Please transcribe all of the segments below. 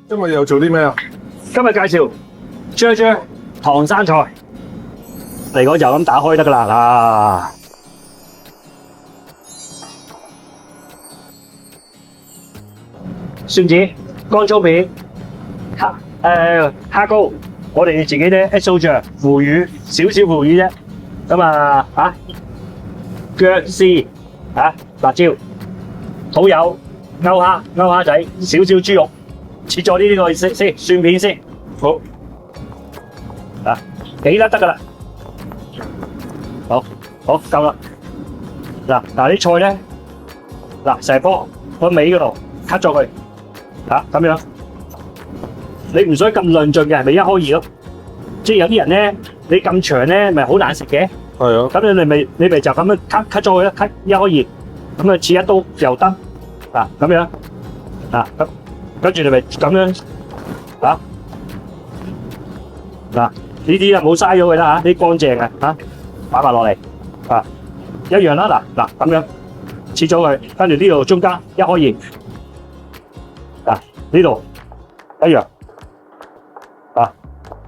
今日又做啲咩啊？今日介紹啫唐生菜嚟講就咁打開得噶啦蒜子、乾葱片、蝦膏，我哋自己咧 XO 醬、腐乳，少少腐乳啫。咁啊薑絲辣椒、蠔油、勾蝦仔，少少豬肉，切咗呢個先蒜片先。好幾粒得噶啦，好夠啦。嗱啲菜咧，成棵個尾嗰度 cut 咗佢，咁樣。你唔想咁論盡嘅，咪一開二咯。即係有啲人咧，你咁長咧，咪好難食嘅。係啊。咁你咪就咁樣 cut 咗佢啦 ，cut 一開二，咁啊切一刀又得，咁樣，咁跟住你咪咁樣，呢啲啊冇嘥咗佢啦嚇，啲乾淨嘅擺埋落嚟，一樣啦，咁樣切咗佢，跟住呢度中間一開二，呢度一樣，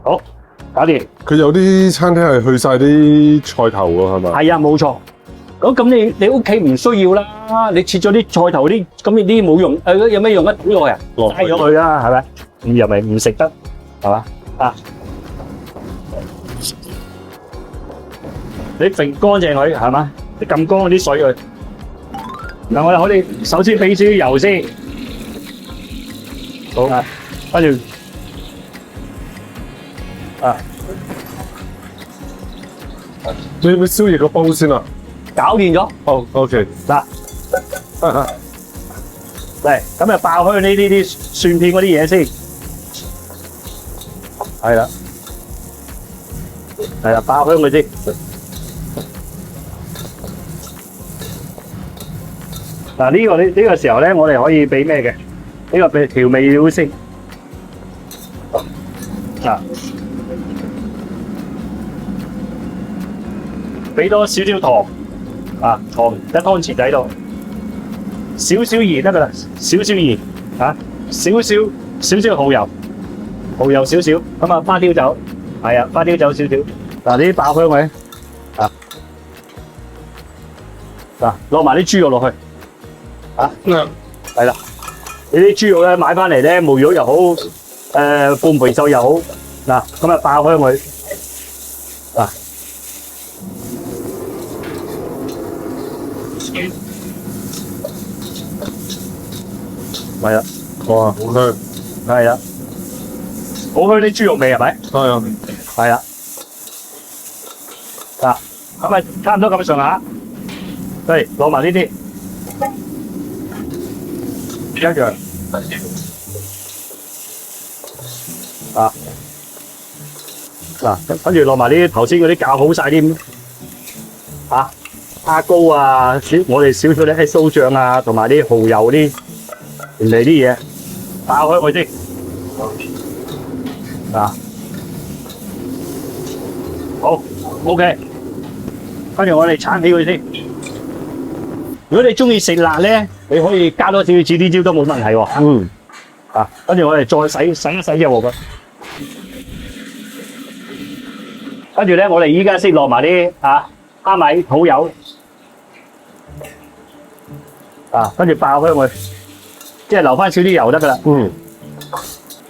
好搞掂。佢有啲餐廳係去晒啲菜頭喎，係咪？係啊，冇錯。咁你屋企唔需要啦，你切咗啲菜頭啲，咁呢啲冇用，有咩用啊？倒落去啊，嘥咗佢啦，係咪？咁又咪唔食得，係嘛？你揈乾淨佢，係嘛？你撳乾嗰啲水佢。嗱，我哋可以首先俾少少油先，好，跟住你要唔要燒熱個煲先啊？搞掂咗。好 ，OK。嗱，嚟咁就爆香呢啲蒜片嗰啲嘢先，係啦，爆香佢先。嗱呢個時候咧，我哋可以俾咩嘅？呢個俾調味料先。俾多少少糖，糖一湯匙仔度，少少鹽得噶啦，少少鹽，少少蠔油，蠔油少少，咁啊花雕酒，係啊，花雕酒少少。嗱呢啲爆香佢，落埋啲豬肉落去，係啦，你啲豬肉咧買翻嚟咧，冇肉又好，半肥瘦又好，咁啊爆香佢，係啦，哇，好香。係啦，好香啲豬肉味係咪？係啊。係啦，咁咪差唔多咁上下，攞埋呢啲一樣，跟住落埋啲頭先嗰啲較好晒啲蝦膏啊，我哋少少啲XO醬啊，同埋啲蠔油啲嚟啲嘢爆開佢先，好 OK， 跟住我哋鏟起佢先。如果你中意食辣咧，你可以加多少少指啲椒都冇問題喎。跟住我哋再洗一洗隻鑊佢。跟住咧，我哋依家先落埋啲蝦米、蠔油，跟住爆香佢，即係留翻少啲油得噶啦。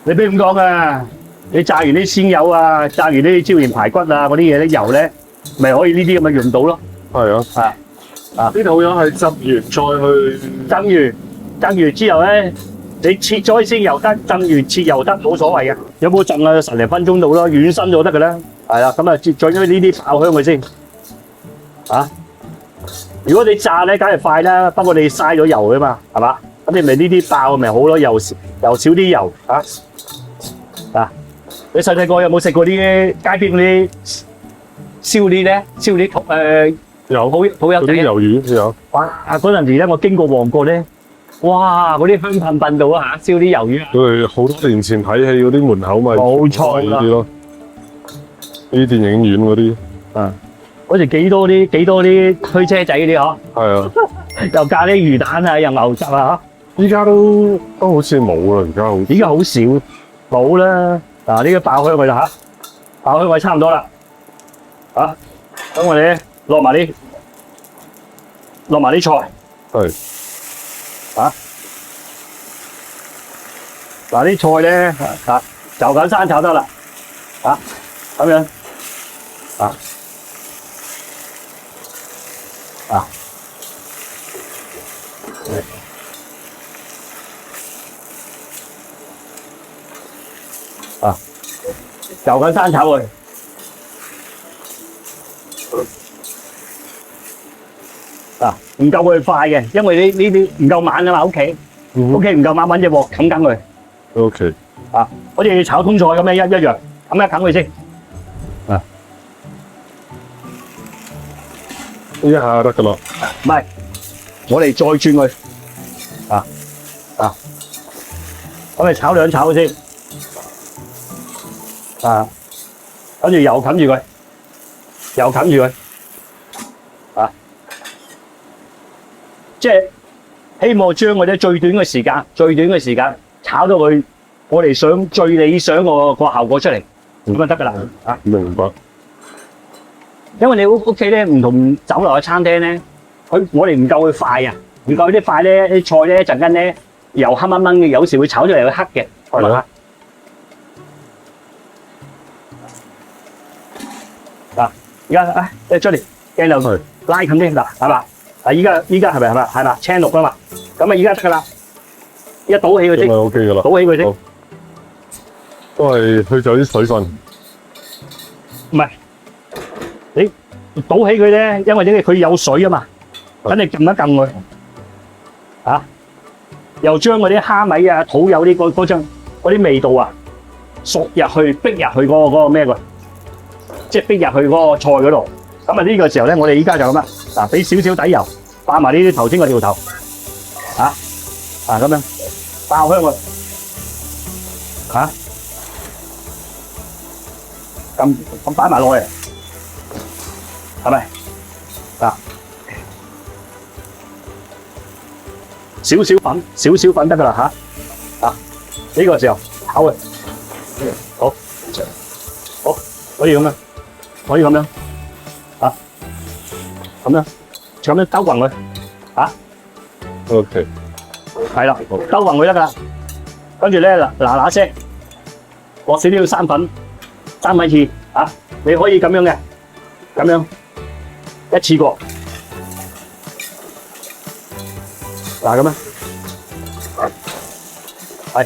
你俾咁講噶，你炸完啲鮮油啊，炸完啲椒鹽排骨啊嗰啲嘢，啲油咧，咪可以呢啲咁嘅用到咯。係啊。啲蠔油係浸完再去浸完之後咧，你切咗先又得，浸完切又得，冇所謂嘅。有冇浸啊？10零分鐘到啦，軟身咗得噶啦。係啦，咁啊，再將呢啲爆香佢先。如果你炸咧，梗係快啦，不過你嘥咗油啊嘛，係嘛？咁你咪呢啲爆咪好咯，油少啲油。你細細個有冇食過啲街邊嗰啲燒啲咧？燒啲有好有嗰啲魷魚有。嗰陣時咧，我經過旺角咧，哇！嗰啲香噴噴到啊嚇，燒啲魷魚。佢哋好多年前睇戲嗰啲門口咪冇錯啦，呢啲咯，呢啲電影院嗰啲。嗰時幾多啲推車仔嗰啲嗬。係啊。又加啲魚蛋啊，又牛雜啊依家都好似冇啦，而家好少冇啦。嗱，呢個爆香佢啦嚇，爆香佢差唔多啦。啊，咁我哋咧落埋啲菜。係。啊，嗱啲菜咧就咁生炒得啦。啊，咁樣。啊。啊。啊，就咁生炒佢。嗱，唔夠佢快嘅，因為呢啲唔夠猛啊嘛，屋企唔夠猛，揾隻鑊冚緊佢。OK。啊，好似炒通菜咁樣一樣，冚一冚佢先。啊，一下得噶啦。唔係，我哋再轉佢。咁你炒兩炒先。跟住又冚住佢，即係希望將佢哋最短嘅時間炒到佢我哋想最理想個效果出嚟，咁就得㗎啦。明白。因為你屋企咧唔同酒樓嘅餐廳咧，我哋唔夠佢快啊，唔夠啲快咧，啲菜咧一陣間咧油黑掹掹嘅，有時會炒出嚟會黑嘅，係咪啊？而家Johnny鏡頭拉近啲嗱，係嘛？依家係咪青綠㗎嘛？咁依家得㗎啦，一倒起佢先，咁咪 OK 㗎啦，倒起佢先，都係去咗啲水分。唔係你倒起佢咧，因為佢有水啊嘛，等你撳一撳佢，又將嗰啲蝦米啊、土有啲嗰啲味道啊，熟入去、逼入去嗰個咩㗎？即係逼入去嗰個菜嗰度，咁呢個時候咧，我哋依家就咁啦，俾少少底油，爆埋呢啲頭先個條頭，咁樣爆香佢，咁擺埋落去，係咪？少少粉得㗎啦呢個時候炒佢，好，可以咁樣。可以咁樣，咁樣兜勻佢，OK，係啦，兜勻佢得㗎啦。跟住咧嗱聲，落少啲生粉次你可以咁樣嘅，咁樣一次過，咁樣，係，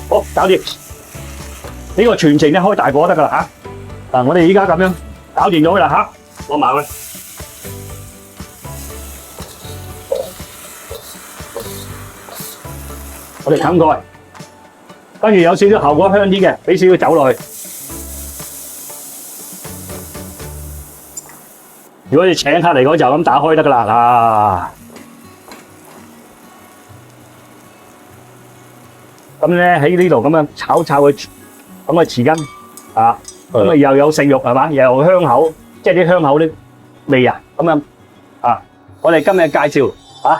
好搞掂。呢個全程咧開大火得㗎啦我哋依家咁樣。搞掂咗佢啦落埋佢。我哋冚蓋，跟住有少少效果香啲嘅，俾少少酒落去。如果你請客嚟講就咁打開得㗎啦咁咧喺呢度咁樣炒佢，咁個匙羹咁又有食肉係嘛，又有香口，即係啲香口啲味咁樣我哋今日介紹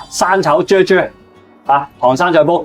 生炒啫啫唐生菜煲。